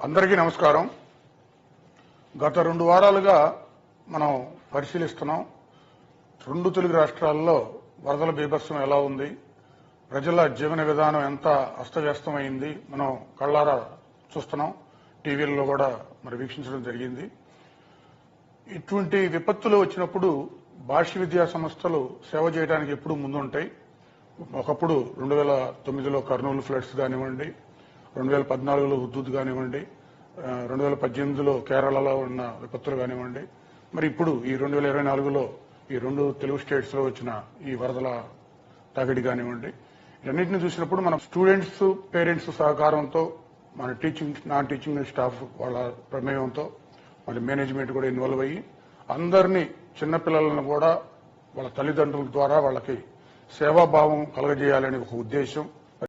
అందరికీ నమస్కారం. గత 2 వారాలుగా మనం పరిశీలిస్తున్నాం. 2 తెలుగు రాష్ట్రాల్లో వరదల బీభత్సం ఎలా ఉంది, ప్రజల జీవన విధానం ఎంత అస్తవ్యస్తమైంది మనం కళ్ళారా చూస్తున్నాం. టీవీల్లో కూడా మరి వీక్షించడం జరిగింది. ఇటువంటి విపత్తులు వచ్చినప్పుడు భాష్య విద్యా సంస్థలు సేవ చేయడానికి ఎప్పుడూ ముందుంటాయి. ఒకప్పుడు 2009లో కర్నూలు ఫ్లడ్స్ కానివ్వండి, 2014లో హుద్దూద్ కానివ్వండి, 2018లో కేరళలో ఉన్న విపత్తులు కానివ్వండి, మరి ఇప్పుడు ఈ 2024లో ఈ 2 తెలుగు స్టేట్స్ లో వచ్చిన ఈ వరదల తాకిడి కానివ్వండి, ఇవన్నింటినీ చూసినప్పుడు మనం స్టూడెంట్స్, పేరెంట్స్ సహకారంతో, మన టీచింగ్, నాన్ టీచింగ్ స్టాఫ్ వాళ్ళ ప్రమేయంతో, మళ్ళీ మేనేజ్మెంట్ కూడా ఇన్వాల్వ్ అయ్యి అందరినీ, చిన్నపిల్లలను కూడా వాళ్ళ తల్లిదండ్రుల ద్వారా వాళ్ళకి సేవాభావం కలగజేయాలనే ఒక ఉద్దేశం,